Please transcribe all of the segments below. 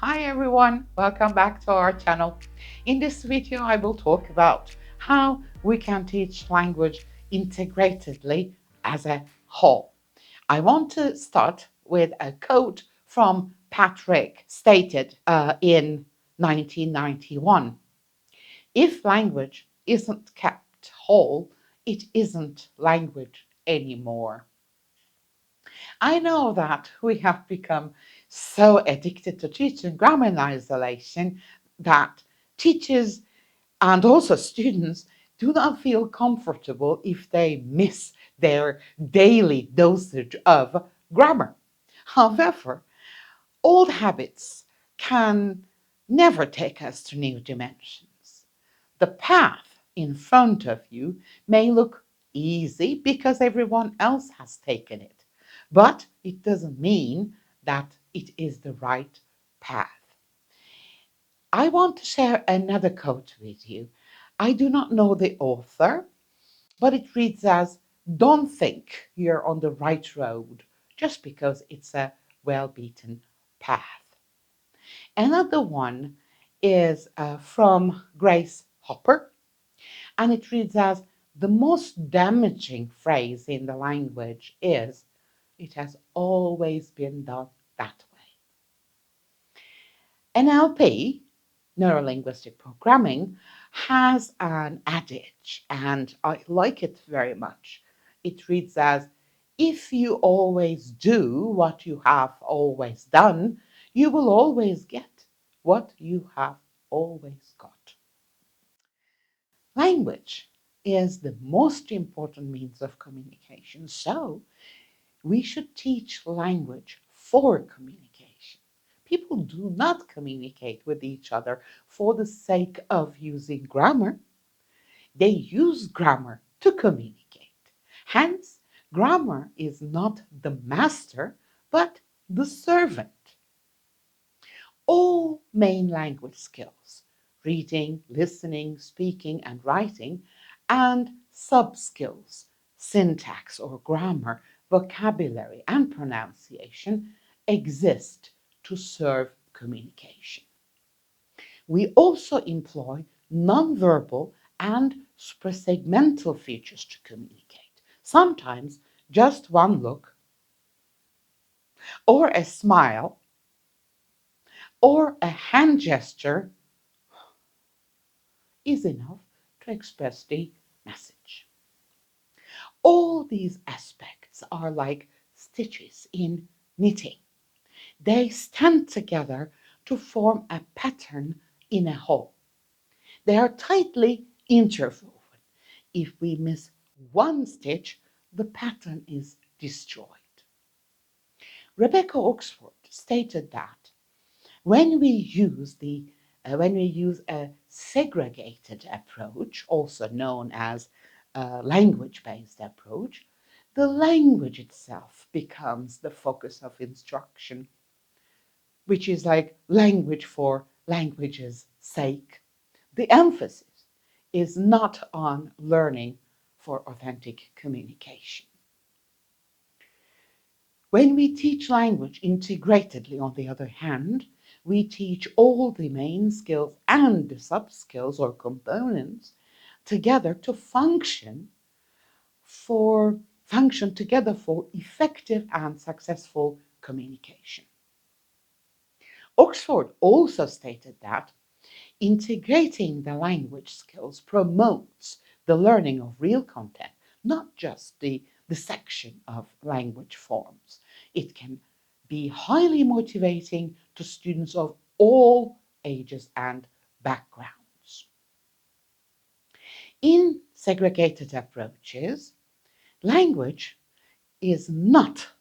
Hi everyone, welcome back to our channel. In this video I will talk about how we can teach language integratedly as a whole. I want to start with a quote from Pat Rigg stated in 1991. If language isn't kept whole, it isn't language anymore. I know that we have become so addicted to teaching grammar in isolation that teachers and also students do not feel comfortable if they miss their daily dosage of grammar. However, old habits can never take us to new dimensions. The path in front of you may look easy because everyone else has taken it, but it doesn't mean that it is the right path. I want to share another quote with you. I do not know the author, but it reads as, "Don't think you're on the right road just because it's a well-beaten path." Another one is from Grace Hopper, and it reads as, "The most damaging phrase in the language is, 'It has always been done that way.'" NLP, neuro-linguistic programming, has an adage, and I like it very much. It reads as, "If you always do what you have always done, you will always get what you have always got." Language is the most important means of communication, so we should teach language for communication. People do not communicate with each other for the sake of using grammar. They use grammar to communicate. Hence, grammar is not the master, but the servant. All main language skills, reading, listening, speaking, and writing, and sub-skills, syntax or grammar, vocabulary, and pronunciation, exist to serve communication. We also employ nonverbal and suprasegmental features to communicate. Sometimes just one look, or a smile, or a hand gesture is enough to express the message. All these aspects are like stitches in knitting. They stand together to form a pattern in a whole. They are tightly interwoven. If we miss one stitch, the pattern is destroyed. Rebecca Oxford stated that when we use a segregated approach, also known as a language-based approach, the language itself becomes the focus of instruction, which is like language for language's sake. The emphasis is not on learning for authentic communication. When we teach language integratedly, on the other hand, we teach all the main skills and the sub-skills or components together to function together for effective and successful communication. Oxford also stated that integrating the language skills promotes the learning of real content, not just the section of language forms. It can be highly motivating to students of all ages and backgrounds. In segregated approaches, language is not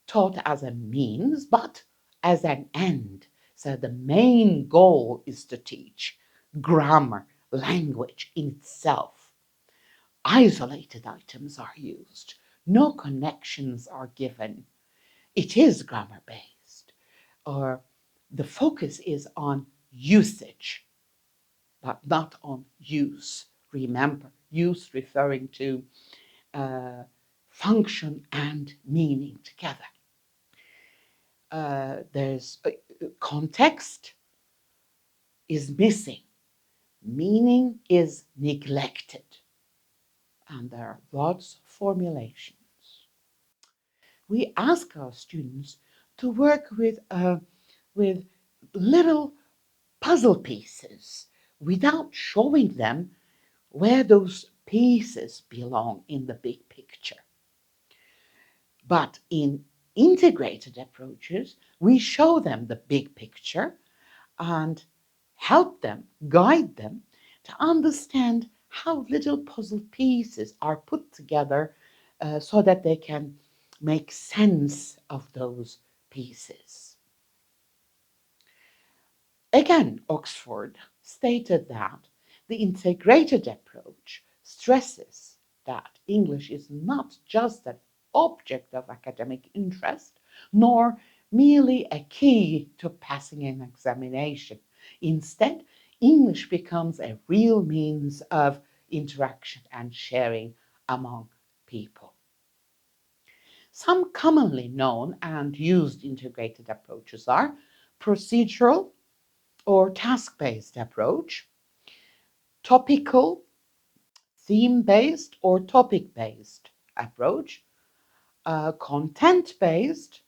taught as a means, but as an end. So the main goal is to teach grammar, language in itself. Isolated items are used. No connections are given. It is grammar based, or the focus is on usage, but not on use. Remember, use referring to function and meaning together. There's context is missing, meaning is neglected, and there are lots of formulations. We ask our students to work with little puzzle pieces without showing them where those pieces belong in the big picture. But in integrated approaches, we show them the big picture and help them, guide them to understand how little puzzle pieces are put together so that they can make sense of those pieces. Again, Oxford stated that the integrated approach stresses that English is not just an object of academic interest, nor merely a key to passing an examination. Instead, English becomes a real means of interaction and sharing among people. Some commonly known and used integrated approaches are procedural or task-based approach, topical, theme-based or topic-based approach, content-based,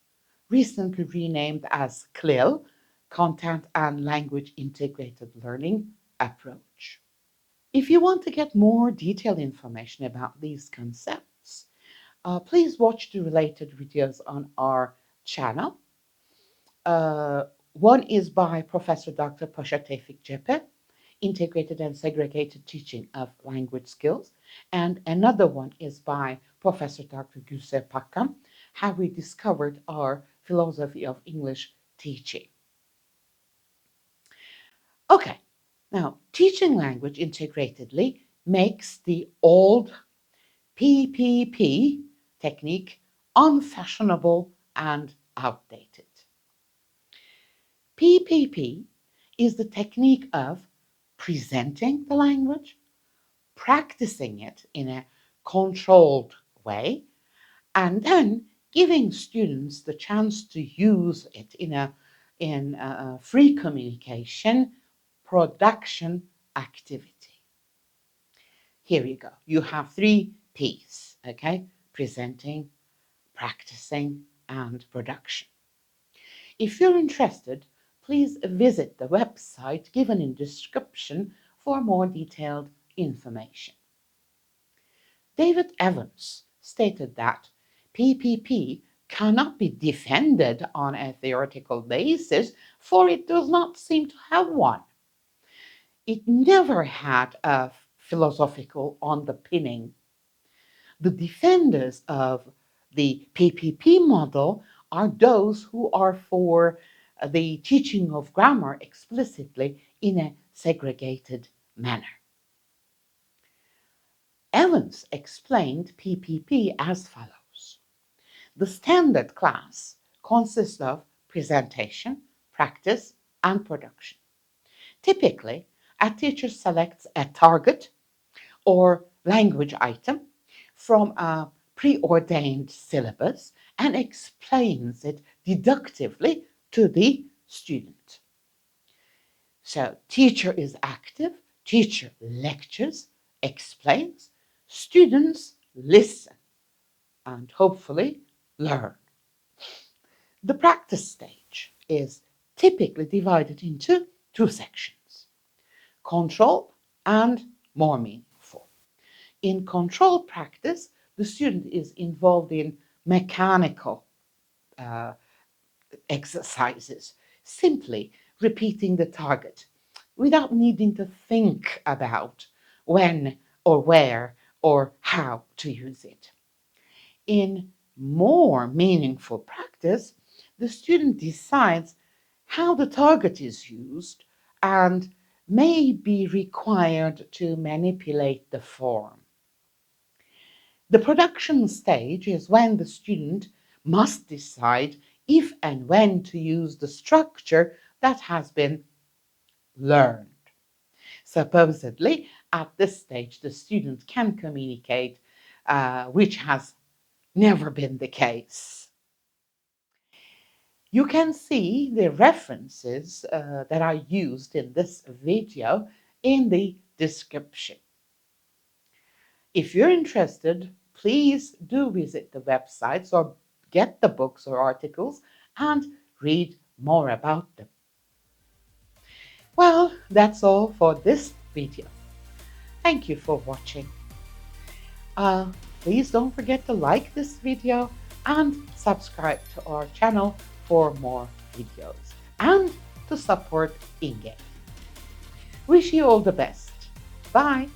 recently renamed as CLIL, Content and Language Integrated Learning approach. If you want to get more detailed information about these concepts, please watch the related videos on our channel. One is by Professor Dr. Pasha Tevfik Cephe, Integrated and Segregated Teaching of Language Skills, and another one is by Professor Dr. Gülse Pakkam, How We Discovered Our Philosophy of English Teaching. Okay, now teaching language integratedly makes the old PPP technique unfashionable and outdated. PPP is the technique of presenting the language, practicing it in a controlled way, and then giving students the chance to use it in a free communication production activity. Here you go. You have 3 P's, okay? Presenting, practicing, and production. If you're interested, please visit the website given in description for more detailed information. David Evans stated that PPP cannot be defended on a theoretical basis, for it does not seem to have one. It never had a philosophical underpinning. The defenders of the PPP model are those who are for the teaching of grammar explicitly in a segregated manner. Evans explained PPP as follows. The standard class consists of presentation, practice, and production. Typically, a teacher selects a target or language item from a preordained syllabus and explains it deductively to the student. So teacher is active, teacher lectures, explains, students listen and hopefully learn. The practice stage is typically divided into 2 sections, control and more meaningful. In control practice, the student is involved in mechanical uh, exercises, simply repeating the target without needing to think about when or where or how to use it. In more meaningful practice, the student decides how the target is used and may be required to manipulate the form. The production stage is when the student must decide if and when to use the structure that has been learned. Supposedly, at this stage, the student can communicate, which has never been the case. You can see the references that I used in this video in the description. If you're interested, please do visit the websites or get the books or articles and read more about them. Well, that's all for this video. Thank you for watching. Please don't forget to like this video and subscribe to our channel for more videos and to support Inge. Wish you all the best. Bye.